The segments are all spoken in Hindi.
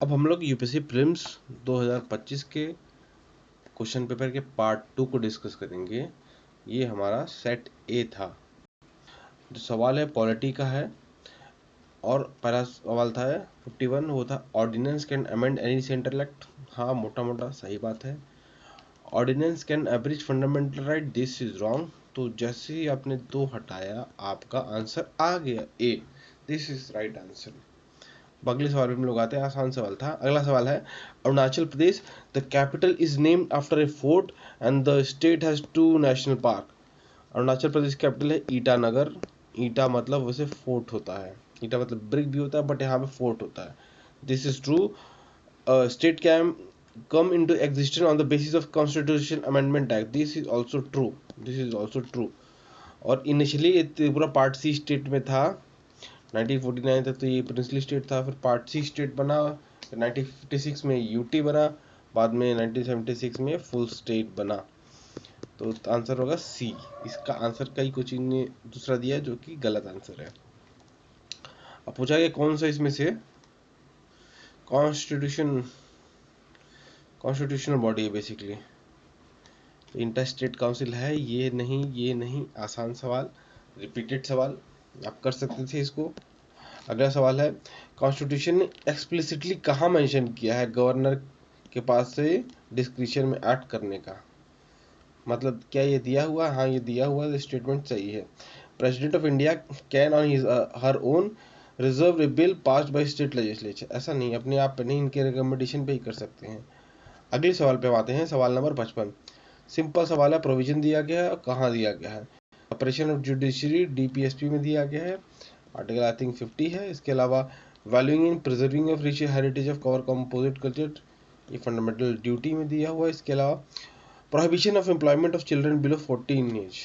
अब हम लोग यूपीएससी प्रीलिम्स 2025 के क्वेश्चन पेपर के पार्ट 2 को डिस्कस करेंगे। ये हमारा सेट ए था। जो सवाल है पॉलिटी का है और पहला सवाल था 51, वो था ordinance can amend any central act. हाँ, मोटा मोटा सही बात है। Ordinance can abridge fundamental right, this is wrong. तो जैसे ही आपने 2 हटाया आपका आंसर आ गया ए, दिस इज राइट आंसर। अगले सवाल में हम लोग आते हैं, आसान सवाल था। अगला सवाल है Arunachal Pradesh, the capital is named after a fort and the state has 2 national park. Arunachal Pradesh की कैपिटल है ईटानगर। ईटा मतलब वैसे फोर्ट होता है, ईटा मतलब ब्रिक भी होता है, बट यहाँ पे फोर्ट होता है। This is true. State can come into existence on the basis of constitution amendment act, this is also true, this is also true। और initially Tripura part C state में था 1949 तक, तो ये प्रिंसली स्टेट था। फिर पार्ट सी स्टेट बना, 1956 में यूटी बना, बाद में 1976 में फुल स्टेट बना। तो आंसर होगा सी। इसका आंसर कई कोचिंग ने दूसरा दिया जो कि गलत आंसर है। अब पूछा गया कौन सा इसमें से कॉन्स्टिट्यूशनल बॉडी है बेसिकली। तो इंटर स्टेट काउंसिल है, ये नहीं। आसान सवाल, रिपीटेड सवाल, आप कर सकते थे इसको। अगला सवाल है कॉन्स्टिट्यूशन ने एक्सप्लिसिटली कहाँ मेंशन किया है गवर्नर के पास से डिस्क्रिप्शन में एक्ट करने का। मतलब क्या ये दिया हुआ? हाँ, ये दिया हुआ स्टेटमेंट सही है। President of India can on his her own reserve A bill passed by state legislature. ऐसा नहीं, अपने आप पे नहीं, इनके रिकमेंडेशन पे ही कर सकते हैं। अगले सवाल पे आते हैं, सवाल नंबर 55। सिंपल सवाल है, प्रोविजन दिया गया है और कहाँ दिया गया है। ऑपरेशन ऑफ जुडिशरी डीपीएसपी में दिया गया है, आर्टिकल आई थिंक 50 है। इसके अलावा valuing and preserving of rich heritage of our composite culture, ये फंडामेंटल ड्यूटी में दिया हुआ है। इसके अलावा prohibition of employment of children below 14 age,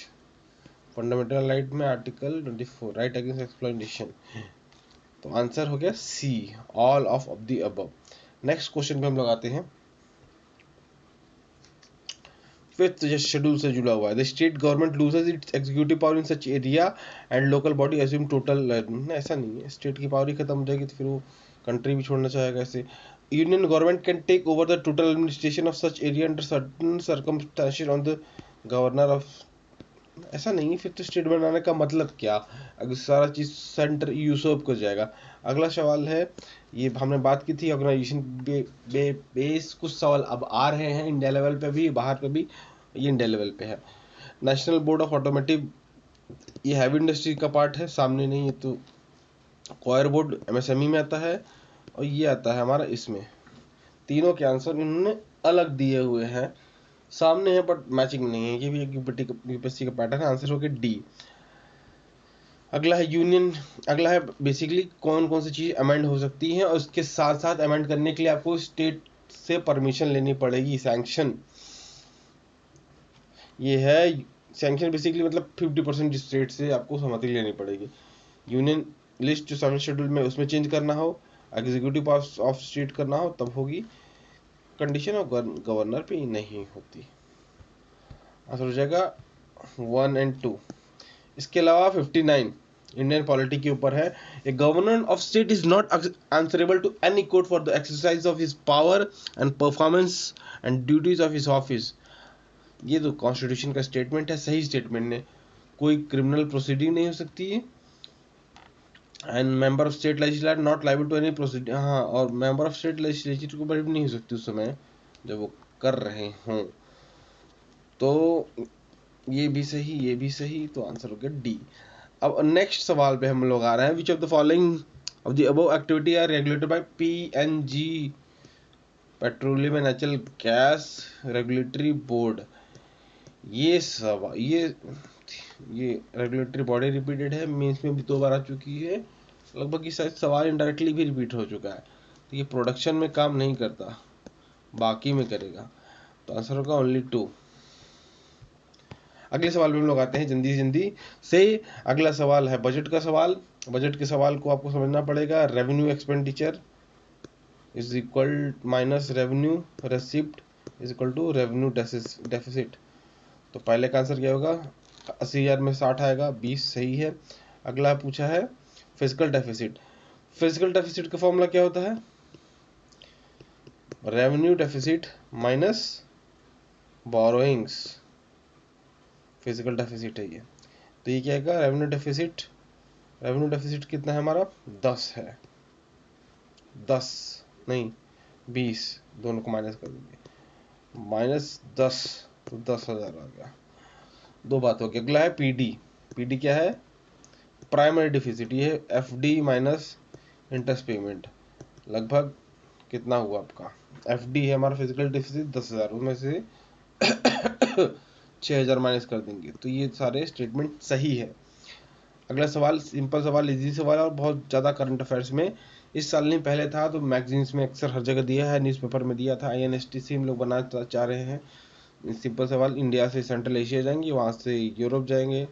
fundamental right में आर्टिकल 24, राइट अगेंस्ट एक्सप्लॉयटेशन। तो आंसर हो गया C, all of the above. Next question पे हम लोग आते हैं, फिफ्थ शेड्यूल से जुड़ा हुआ है। The state government loses it's executive power in such area and local body assume total. ऐसा नहीं है, स्टेट की पावर ही खत्म हो जाएगी तो फिर वो कंट्री भी छोड़ना चाहेगा। ऐसे union government can take over the total administration of such area under certain circumstances on the governor of. ऐसा नहीं है, फिर तो स्टेट बनाने का मतलब क्या, अगर सारा चीज सेंटर यूसर्व कर जाएगा। अगला सवाल है, ये हमने बात की थी ऑर्गेनाइजेशन बेस, कुछ सवाल अब आ रहे हैं इंडिया लेवल पे भी, बाहर पे भी। ये इंडिया लेवल पे है। नेशनल बोर्ड ऑफ ऑटोमोटिव, ये हैवी इंडस्ट्री का पार्ट है, सामने नहीं है। तो कॉयर बोर्ड एमएसएमई में आता है, और ये आता है हमारा इसमें। तीनों के आंसर इन्होंने अलग दिए हुए हैं, सामने है बट मैचिंग नहीं है। ये भी एक यूपीएससी का पैटर्न है। आंसर हो गया डी। अगला है यूनियन, अगला है बेसिकली कौन कौन सी चीज अमेंड हो सकती है, और उसके साथ साथ अमेंड करने के लिए आपको स्टेट से परमिशन लेनी पड़ेगी, सैंक्शन। ये है सैंक्शन, बेसिकली मतलब 50% स्टेट से आपको सहमति लेनी पड़ेगी। यूनियन लिस्ट जो 7 शेड्यूल में उसमें चेंज करना हो, एग्जीक्यूटिव ऑफ स्टेट करना हो, तब होगी। कंडीशन ऑफ गवर्नर पे नहीं होती। आंसर हो जाएगा 1 एंड 2। इसके अलावा 59 इंडियन पॉलिटी के ऊपर है। A governor of state is not answerable to any court for the exercise of his power and performance and duties of his office. ये तो कॉन्स्टिट्यूशन का स्टेटमेंट है, सही स्टेटमेंट है। कोई क्रिमिनल प्रोसीडिंग नहीं हो सकती है। And member of state legislature not liable to any proceeding. हाँ, और मेंबर ऑफ स्टेट लेजिस्लेचर को बड़ी नहीं हो सकती उस समय जब वो कर रहे हों। तो ये भी सही, ये भी सही, तो आंसर हो गया डी। अब नेक्स्ट सवाल पे हम लोग आ रहे हैं, which of the following of the above activity are regulated by PNG, petroleum and natural gas regulatory board. ये सब ये रेगुलेटरी बॉडी रिपीटेड है, मीन्स में भी 2 बार आ चुकी है लगभग। ये शायद सवाल इनडायरेक्टली भी रिपीट हो चुका है। तो ये प्रोडक्शन में काम नहीं करता, बाकी में करेगा। तो आंसर होगा ओनली 2। अगले सवाल में हम लोग आते हैं जल्दी से। अगला सवाल है बजट का सवाल। बजट के सवाल को आपको समझना पड़ेगा। Revenue expenditure is equal minus revenue receipt is equal to revenue deficit. तो पहले का आंसर क्या होगा, 80,000 में 60 आएगा, 20 सही है। अगला पूछा है फिजिकल डेफिसिट। फिजिकल डेफिसिट का फॉर्मूला क्या होता है? Revenue deficit minus borrowings, physical deficit है ये। तो ये क्या आएगा, रेवेन्यू डेफिसिट कितना है हमारा, 10 है, 10 नहीं 20, दोनों को माइनस कर देंगे, -10, तो 10,000 आ गया। दो बात हो गई। अगला है पीडी। पीडी क्या है, प्राइमरी डिफिसिट, ये है एफडी माइनस इंटरेस्ट पेमेंट। लगभग कितना हुआ आपका, एफडी है हमारा फिजिकल डिफिसिट 10,000, उसमें से 6,000 माइनस कर देंगे, तो ये सारे स्टेटमेंट सही है। अगला सवाल सिंपल सवाल, इजी सवाल और बहुत ज़्यादा करंट अफेयर्स में इस साल नहीं पहले था, तो मैगजीन्स में अक्सर हर जगह दिया है, न्यूज़पेपर में दिया था। INSTC हम लोग बनाना चाह रहे हैं। सिंपल सवाल, इंडिया से सेंट्रल एशिया जाएंगे, वहाँ से यूरोप जाएंगे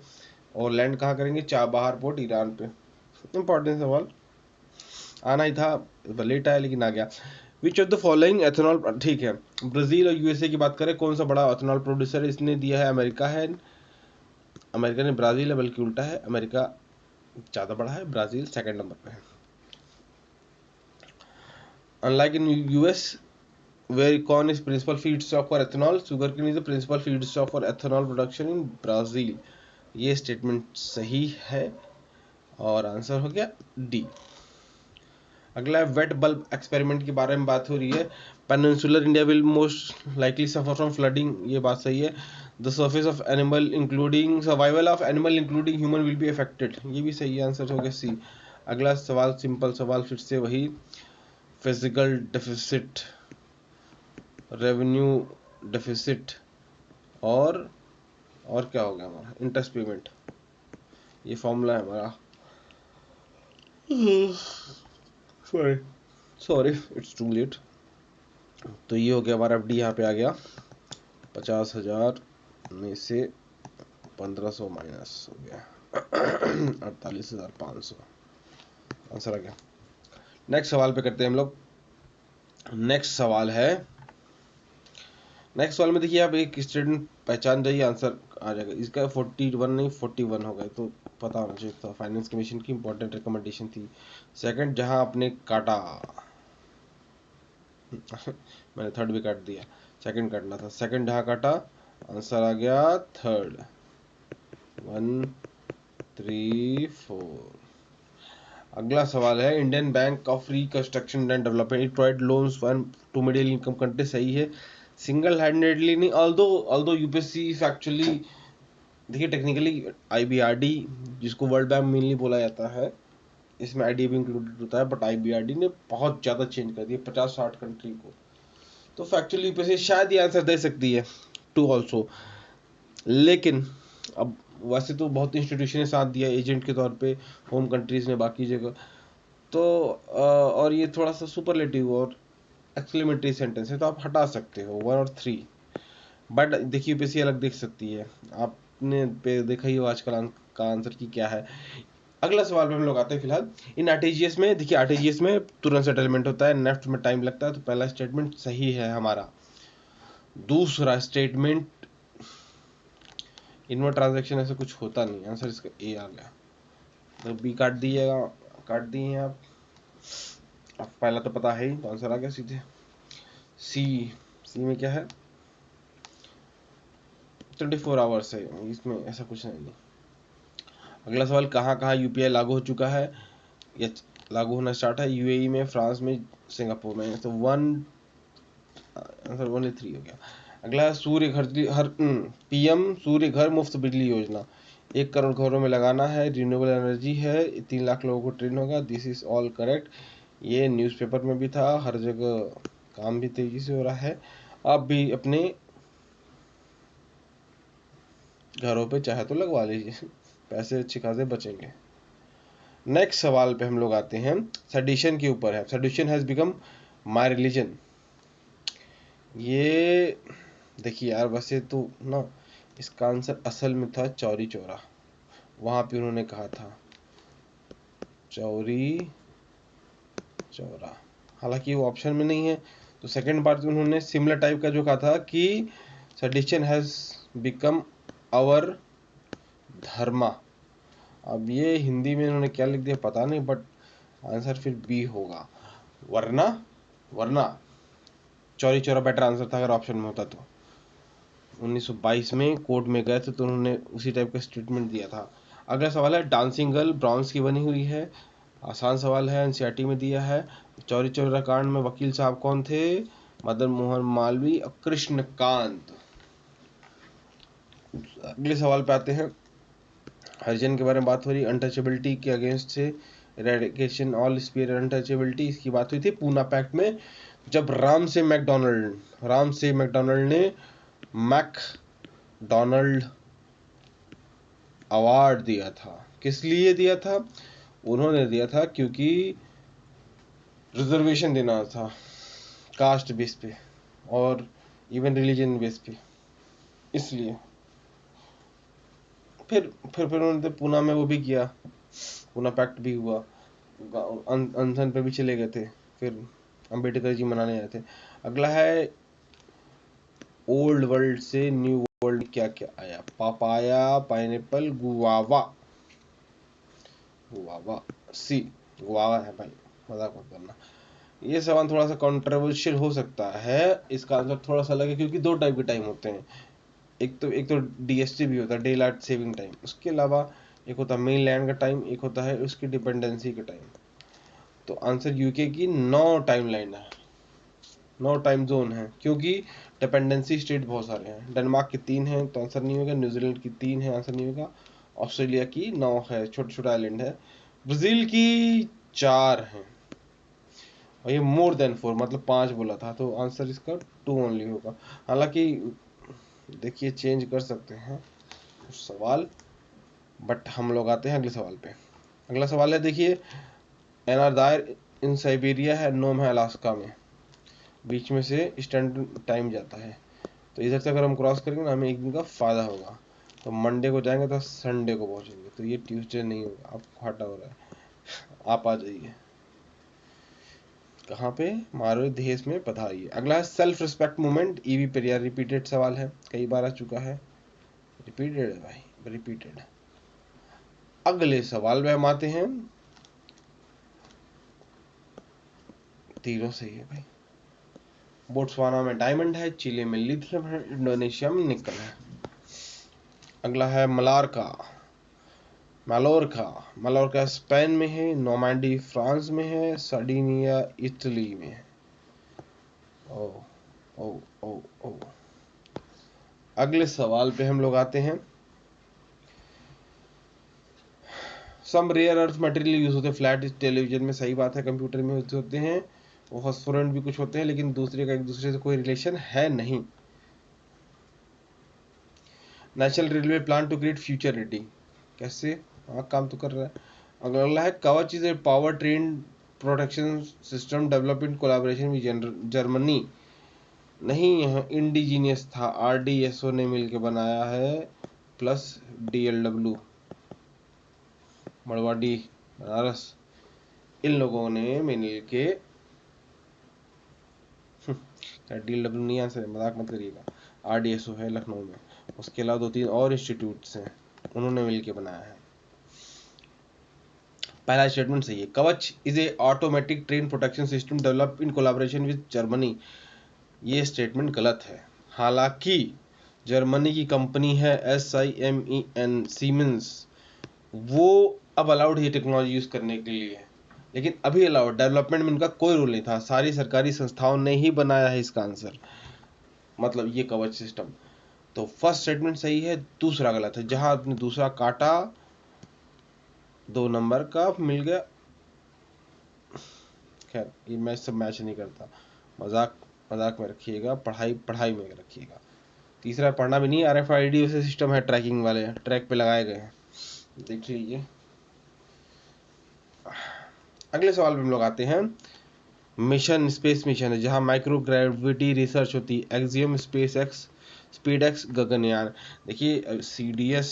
और लैंड कहाँ करेंगे, चाबहार पोर्ट ईरान पे। इंपॉर्टेंट सवाल आना ही था, लेट आया लेकिन आ गया। विच ऑफ द फॉलोइंग एथेनॉल, ठीक है, ब्राजील और USA की बात करें, कौन सा बड़ा एथेनॉल प्रोड्यूसर है, इसने दिया है अमेरिका है, अमेरिका ने ब्राजील है, बल्कि उल्टा है, अमेरिका ज़्यादा बड़ा है, ब्राजील सेकंड नंबर पे है। Unlike in US where corn is principal feedstock for ethanol, sugarcane is the principal feedstock for ethanol production in Brazil। ये स्टेटमेंट सही है और आंसर हो गया डी। अगला है वेट बल्ब एक्सपेरिमेंट के बारे में बात हो रही है। Peninsular India will most likely suffer from flooding, ये बात सही है। The surface of animal including survival of animal including human will be affected, ये भी सही है, आंसर हो गया सी। अगला सवाल सिंपल सवाल, फिर से वही, फिजिकल डेफिसिट, रेवेन्यू डेफिसिट और क्या हो गया हमारा, इंटरेस्ट पेमेंट, ये फॉर्मूला है हमारा। Sorry sorry it's too late. तो ये हो गया हमारा FD, यहाँ पे आ गया 50,000 में से 1,500 माइनस हो गया 48,500, आंसर आ गया। नेक्स्ट सवाल पे करते हैं हम लोग। नेक्स्ट सवाल में देखिए, आप एक स्टूडेंट पहचान जाइए, आंसर आ जाएगा इसका। 41 नहीं 41 हो गए, तो पता होना चाहिए था, फाइनेंस कमीशन की इंपॉर्टेंट रिकमेंडेशन थी। सेकंड जहां आपने काटा मैंने थर्ड भी काट दिया, सेकंड काटना था, सेकंड जहां काटा आंसर आ गया थर्ड, 1 3 4। अगला सवाल है, Indian bank of reconstruction and development it provide loans to middle income country, सही है। सिंगल हैंडेडली नहीं, ऑल्दो UPSC एक्चुअली, देखिए टेक्निकली IBRD, जिसको वर्ल्ड बैंक मेनली बोला जाता है, इसमें IDA भी इंक्लूडेड होता है, बट IBRD ने बहुत ज़्यादा चेंज कर दिया 50-60 कंट्री को, तो फैक्चुअली UPSC शायद ये आंसर दे सकती है टू ऑल्सो। लेकिन अब वैसे तो बहुत इंस्टीट्यूशन ने साथ दिया एजेंट के तौर पे, होम कंट्रीज ने बाकी जगह, तो और ये थोड़ा सा सुपरलेटिव और एक्सक्लेमेटरी सेंटेंस है, तो आप हटा सकते हो 1 और 3, बट देखिए UPSC अलग देख सकती है, आपने देखा ही हो आजकल का आंसर की क्या है। अगला सवाल पे हम लोग आते हैं फिलहाल। इन RTGS में देखिए, RTGS में तुरंत सेटलमेंट होता है, नेफ्ट में टाइम लगता है, तो पहला स्टेटमेंट सही है हमारा। दूसरा स्टेटमेंट, इनवर्ट ट्रांजैक्शन ऐसा कुछ होता नहीं, आंसर इसका ए आ गया, तो बी काट दिएगा, काट दिए हैं आप, अब पहला तो पता है ही, तो आंसर आ गया सीधे। सी में क्या है, 24 आवर्स है, इसमें ऐसा कुछ नहीं। अगला सवाल, कहाँ कहाँ UPI लागू हो चुका है या लागू होना स्टार्ट है, UAE में, फ्रांस में, सिंगापुर में, तो 1 आंसर 1 3 हो गया। अगला, सूर्य घर PM सूर्य घर मुफ्त बिजली योजना, 1 करोड़ घरों में लगाना है, रिन्यूएबल एनर्जी है, 3 लाख लोगों को ट्रेन होगा, दिस इज ऑल करेक्ट। ये न्यूज़पेपर में भी था, हर जगह काम भी तेजी से हो रहा है, आप भी अपने घरों पे चाहे तो लगवा लीजिए, पैसे अच्छे खासे बचेंगे। नेक्स्ट सवाल पे हम लोग आते हैं, सेडिशन के ऊपर है। Sedition has become my religion, ये देखिए यार, वैसे तो ना इसका आंसर असल में था चौरी चौरा, वहां पे उन्होंने कहा था चौरी चौरा, हालांकि वो ऑप्शन में नहीं है, तो सेकंड बार उन्होंने सिमिलर टाइप का जो कहा था कि सेडिशन हैज बिकम आवर धर्मा, अब ये हिंदी में इन्होंने क्या लिख दिया पता नहीं, बट आंसर फिर बी होगा, वरना चौरी चौरा बेटर आंसर था अगर ऑप्शन में होता तो। 1922 में कोर्ट में गए थे तो उन्होंने उसी टाइप का स्टेटमेंट दिया था। अगला सवाल है, डांसिंग गर्ल ब्रॉन्ज की बनी हुई है। आसान सवाल है, एनसीईआरटी में दिया है। चौरी चौरा कांड में वकील साहब कौन थे? मदन मोहन मालवीय और कृष्णकांत। अगले सवाल पे आते हैं। हरिजन के बारे में बात हो रही, अनटचेबिलिटी के अगेंस्ट से इरेडिकेशन ऑल स्पीयर अनटचेबिलिटी, इसकी बात हुई थी पूना पैक्ट में, जब राम से मैकडोनल्ड ने मैकडोनल्ड अवार्ड दिया था। किस लिए दिया था? उन्होंने दिया था क्योंकि रिजर्वेशन देना था कास्ट बेस पे और इवन रिलीजन बेस पे, इसलिए। फिर उन्होंने पूना में वो भी किया, पूना पैक्ट भी हुआ, अनशन पे भी चले गए थे, फिर अंबेडकर जी मनाने आए थे। अगला है, ओल्ड वर्ल्ड से न्यू वर्ल्ड क्या क्या आया? Papaya, pineapple, guava. गुआवा सी, गुआवा है भाई, मजाक मत करना। ये सवाल थोड़ा सा कंट्रोवर्शियल हो सकता है, इसका आंसर थोड़ा सा अलग है क्योंकि दो टाइप के टाइम होते हैं। एक तो डीएसटी भी होता है, डे लाइट सेविंग टाइम। उसके अलावा एक होता है मेन लैंड का टाइम, एक होता है उसकी डिपेंडेंसी का टाइम। तो आंसर यूके की 9 टाइम लाइन है, 9 टाइम जोन है, क्योंकि डिपेंडेंसी स्टेट बहुत सारे हैं। डेनमार्क की 3 है तो आंसर नहीं होगा, न्यूजीलैंड की 3 है, आंसर नहीं होगा, ऑस्ट्रेलिया की 9 है, छोटे छोटे आइलैंड है, ब्राजील की 4 है, और ये मोर देन 4 मतलब 5 बोला था, तो आंसर इसका 2 ओनली होगा। हालांकि देखिए चेंज कर सकते हैं सवाल, बट हम लोग आते हैं अगले सवाल पे। अगला सवाल है, देखिए, एनआर दायर इन साइबेरिया है, नोम है अलास्का में, बीच में से स्टैंडर्ड टाइम जाता है, तो इधर से अगर हम क्रॉस करेंगे ना हमें एक दिन का फायदा होगा। तो मंडे को जाएंगे तो संडे को पहुंचेंगे, तो ये ट्यूसडे नहीं होगा, आपको घाटा हो रहा है, आप आ जाइए। कहाँ पे? मारो देश में पधारिए। अगला है, self respect movement, EV Periyar, repeated सवाल है, कई बार आ चुका है, रिपीटेड है भाई, रिपीटेड। अगले सवाल में हम आते हैं, तीनों सही है भाई। बोट्सवाना में डायमंड है, चिली में लिथियम है, इंडोनेशिया में निकल है। अगला है मालोर्का स्पेन में है, नॉर्मैंडी फ्रांस में है, सर्डिनिया इटली में है। ओ ओ ओ ओ अगले सवाल पे हम लोग आते हैं। Some rare earth material use होते हैं फ्लैट टेलीविजन में, सही बात है, कंप्यूटर में यूज होते हैं, वो फॉस्फोरेंट भी कुछ होते हैं, लेकिन दूसरे का एक दूसरे से कोई रिलेशन है नहीं। National railway plan to create future ready, कैसे? हाँ, काम तो कर रहा है। अगला है, कवच is a power train protection system develop in collaboration with Germany. नहीं, यह इंडिजीनियस था, आरडीएसओ ने मिलकर बनाया है, प्लस डीएलडब्ल्यू मड़वाडी बनारस, इन लोगों ने मिल के डीएलडब्ल्यू नहीं आंसर, मजाक मत करिएगा, आरडीएसओ है लखनऊ में, उसके अलावा 2-3 और इंस्टीट्यूट्स हैं, उन्होंने मिलकर बनाया है। पहला स्टेटमेंट सही है, कवच is a automatic train protection system develop in collaboration with Germany, ये स्टेटमेंट गलत है। हालांकि जर्मनी की कंपनी है SIMEN सीमेंस, वो अब अलाउड है टेक्नोलॉजी यूज करने के लिए, लेकिन अभी अलाउड, डेवलपमेंट में उनका कोई रोल नहीं था, सारी सरकारी संस्थाओं ने ही बनाया है इसका आंसर, मतलब ये कवच सिस्टम। तो फर्स्ट स्टेटमेंट सही है, दूसरा गलत है, जहां आपने दूसरा काटा 2 नंबर का मिल गया। खैर ये मैच सब मैच नहीं करता, मजाक मजाक में रखिएगा, पढ़ाई पढ़ाई में रखिएगा। तीसरा पढ़ना भी नहीं, RFID वैसे सिस्टम है, ट्रैकिंग वाले ट्रैक पे लगाए गए हैं, देख लीजिए। अगले सवाल पे हम लोग आते हैं। मिशन स्पेस मिशन है, जहां माइक्रोग्रेविटी रिसर्च होती है, axiom, space x, speed x, Gaganyaan. देखिए CDS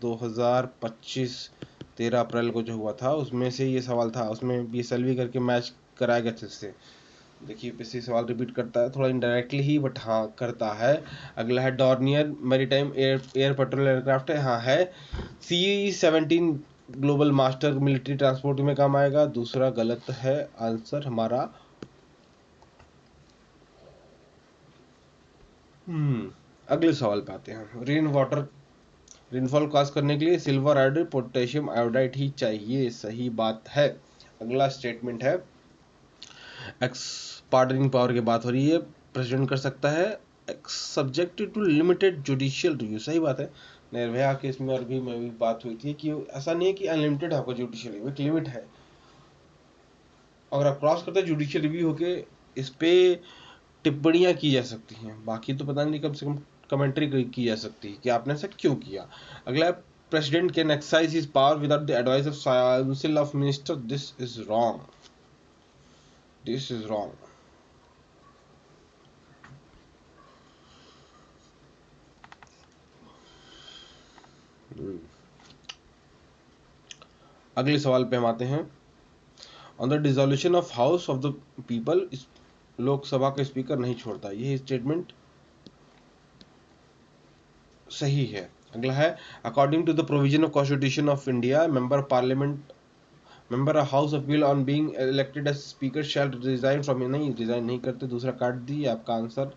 2025 13 अप्रैल को जो हुआ था उसमें से ये सवाल था, उसमें BSLV करके मैच कराया गया था इससे। देखिए पिछले सवाल रिपीट करता है थोड़ा इनडायरेक्टली ही, बट हाँ करता है। अगला है, Dornier maritime air petrol aircraft है, हाँ है। C-17 global master military transport में काम आएगा, दूसरा गलत है, आंसर हमारा अगले सवाल पे आते हैं। रेनफॉल कास्ट करने के लिए सिल्वर आयोडाइड पोटेशियम आयोडाइड ही चाहिए, सही बात है। अगला स्टेटमेंट है, एक्स पार्डनिंग पावर की बात हो रही है, प्रेसिडेंट कर सकता है, ex subjected to limited judicial review, सही बात है। निर्भया केस में और भी में भी बात हुई थी कि ऐसा नहीं है कि अनलिमिटेड आपका जुडिशियल रिव्यू, एक लिमिट है। अगर आप क्रॉस करते हैं जुडिशियल रिव्यू होके, इस पे टिप्पणियां की जा सकती हैं, बाकी तो पता नहीं, कम से कम कमेंट्री की जा सकती है कि आपने ऐसा क्यों किया। अगला, president can exercise his power without the advice of council of minister, this is wrong, this is wrong. अगले सवाल पे हम आते हैं। On the dissolution of house of the people, Lok Sabha का स्पीकर नहीं छोड़ता, यह स्टेटमेंट सही है। अगला है, according to the provision of constitution of India, member house of people on being elected as speaker shall resign from, नहीं रिजाइन नहीं करते, दूसरा काट दी, आपका आंसर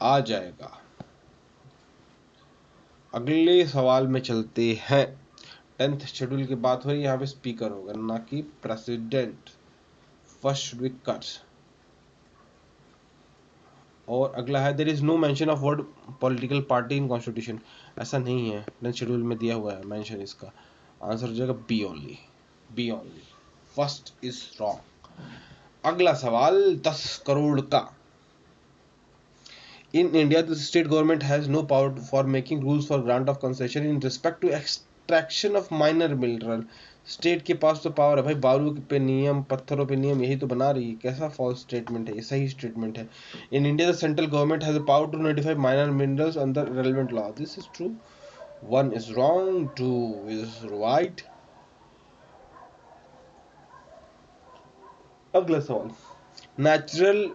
आ जाएगा। अगले सवाल में चलते हैं। 10th शेड्यूल की बात हो रही है, यहाँ पे स्पीकर होगा ना कि प्रेसिडेंट, फर्स्ट स्पीकर। और अगला है, there is no mention of word political party in constitution, ऐसा नहीं है, 10th शेड्यूल में दिया हुआ है मेंशन, इसका आंसर हो जाएगा B only, B only, first is wrong. अगला सवाल 10 करोड़ का। In India, the state government has no power for making rules for grant of concession in respect to extraction of minor mineral. State के पास तो पावर है भाई, बालू पे नियम, पत्थरों पे नियम, यही तो बना रही है। कैसा फॉल्स स्टेटमेंट है ये, सही स्टेटमेंट है। In India the central government has the power to notify minor minerals under relevant law, this is true, 1 is wrong, 2 is right. अगला सवाल,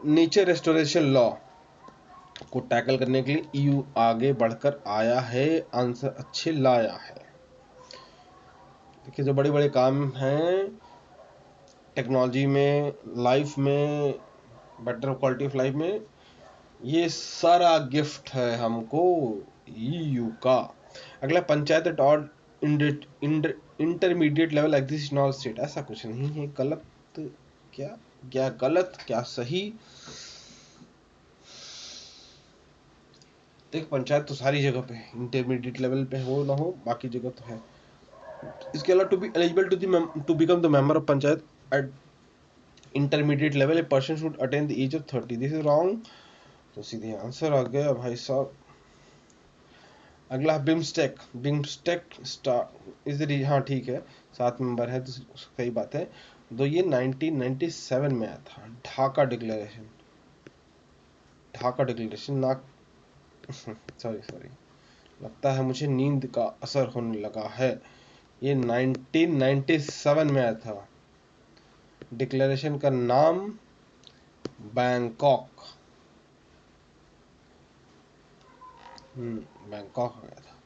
नेचर रेस्टोरेशन लॉ को टैकल करने के लिए ईयू आगे बढ़कर आया है, आंसर अच्छे लाया है। देखिए, जो बड़े बड़े काम हैं टेक्नोलॉजी में, लाइफ में, बेटर क्वालिटी ऑफ लाइफ में, ये सारा गिफ्ट है हमको ईयू का। अगला, panchayat at all intermediate level exist in all state, ऐसा कुछ नहीं है, गलत। क्या क्या गलत क्या सही? देख, पंचायत तो सारी जगह पे, इंटरमीडिएट लेवल पे हो ना हो, बाकी जगह तो है। इसके अलावा, to be eligible to become the member of panchayat at intermediate level, a person should attain the age of 30, this is wrong, तो सीधे आंसर आ गया भाई साहब। अगला, बिम्स्टेक, बिम्स्टेक स्टार इज, हाँ ठीक है, 7 मेंबर है तो सही बात है। तो ये 1997 में आया था, ढाका डिक्लेरेशन, ढाका डिक्लेरेशन ना सॉरी, लगता है मुझे नींद का असर होने लगा है। ये 1997 में आया था। डिक्लेरेशन का नाम बैंकॉक, बैंकॉक हो गया था।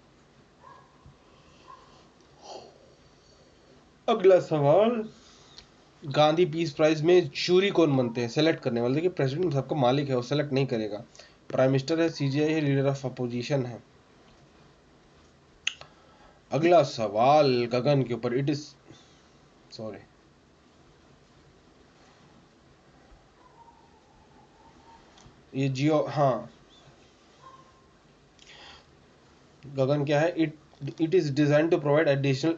अगला सवाल, गांधी पीस प्राइज में जूरी कौन बनते हैं, सेलेक्ट करने वाले? देखिए, प्रेसिडेंट सबका मालिक है, वो सेलेक्ट नहीं करेगा। प्राइम मिनिस्टर है, सीजीआई है, लीडर ऑफ अपोजिशन है। अगला सवाल गगन के ऊपर, इट इज सॉरी, ये जियो, हाँ, गगन क्या है, it is design to provide additional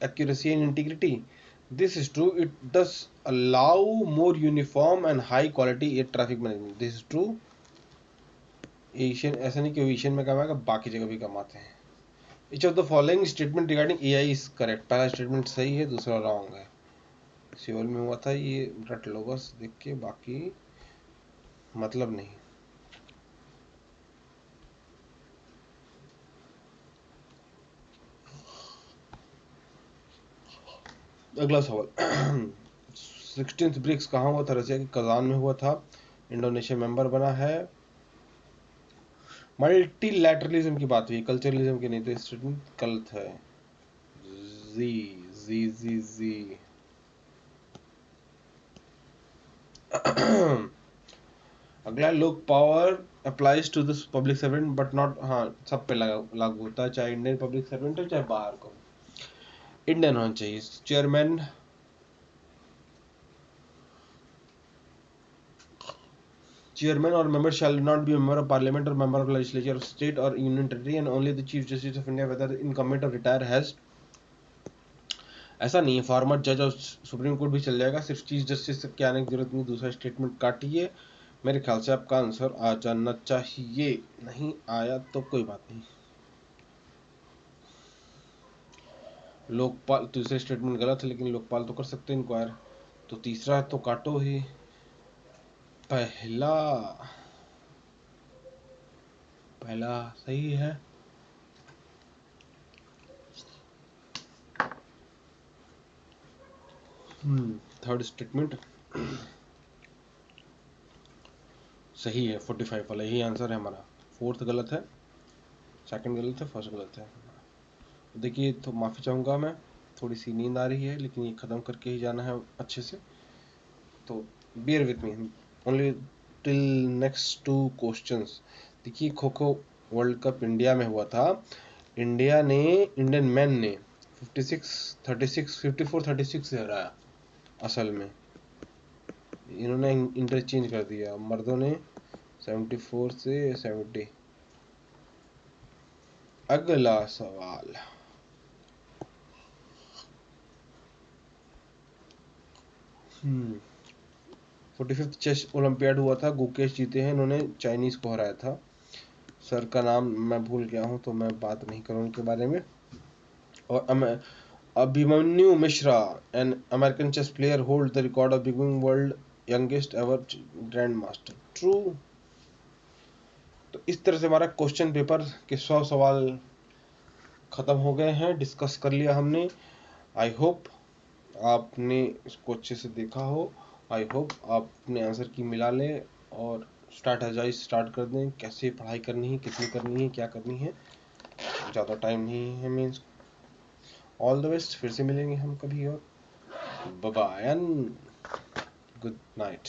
accuracy and integrity, this is true, it does allow more uniform and high quality air traffic management, this is true. Asian, ऐसा नहीं कि एशियन में कमाएगा, बाकी जगह भी कमाते हैं। Each of the following statement regarding AI is correct, पहला स्टेटमेंट सही है, दूसरा रॉन्ग है। सियोल में हुआ था ये, रट लो बस देख के, बाकी मतलब नहीं। अगला सवाल, 16th ब्रिक्स कहाँ हुआ था? रशिया के कजान में हुआ था। इंडोनेशिया मेंबर बना है। मल्टीलैटरलिज्म की बात हुई, कल्चरलिज्म की नहीं, तो स्टेटमेंट गलत है। जी जी जी जी अगला, Lokpal applies to this public servant but not, हाँ सब पे लागू होता है, चाहे इंडियन पब्लिक सर्वेंट हो चाहे बाहर का हो, इंडियन होना चाहिए। Chairman or member shall not be a member of parliament or member of legislature of state or union territory, and only the chief justice of India, whether incumbent or retired, has। ऐसा नहीं है, फॉर्मर जज और सुप्रीम कोर्ट भी चल जाएगा, सिर्फ चीफ जस्टिस के आने की जरूरत नहीं। दूसरा स्टेटमेंट काटिए, मेरे ख्याल से आपका आंसर आ जाना चाहिए, नहीं आया तो कोई बात नहीं। लोकपाल, दूसरे स्टेटमेंट गलत है, लेकिन लोकपाल तो कर सकते हैं इंक्वायर, तो तीसरा तो काटो ही। पहला पहला सही है। थर्ड स्टेटमेंट सही है, 45 वाला यही आंसर है हमारा। फोर्थ गलत है, सेकंड गलत है, फर्स्ट गलत है। देखिए तो माफ़ी चाहूँगा मैं, थोड़ी सी नींद आ रही है, लेकिन ये ख़त्म करके ही जाना है अच्छे से, तो beer with me only till next 2 questions. देखिए kho kho world cup India में हुआ था, इंडियन मैन ने 54-36 से हराया। असल में इन्होंने इंटरचेंज कर दिया, मर्दों ने 74 से 70। अगला सवाल, 45th चेस ओलंपियाड हुआ था, गुकेश जीते हैं, इन्होंने चाइनीज को हराया था। सर का नाम मैं भूल गया हूँ, तो मैं बात नहीं करूँ उनके बारे में। और Abhimanyu Mishra, an American chess player, hold the record of becoming world youngest ever grandmaster. True. तो इस तरह से हमारा क्वेश्चन पेपर के 100 सवाल खत्म हो गए हैं, डिस्कस कर लिया हमने। आई होप आपने इसको अच्छे से देखा हो, आई होप आप अपने आंसर की मिला लें और स्टार्ट कर दें, कैसे पढ़ाई करनी है, कितनी करनी है, क्या करनी है। ज़्यादा टाइम नहीं है मीन्स। ऑल द बेस्ट, फिर से मिलेंगे हम कभी और। Bye bye and good night.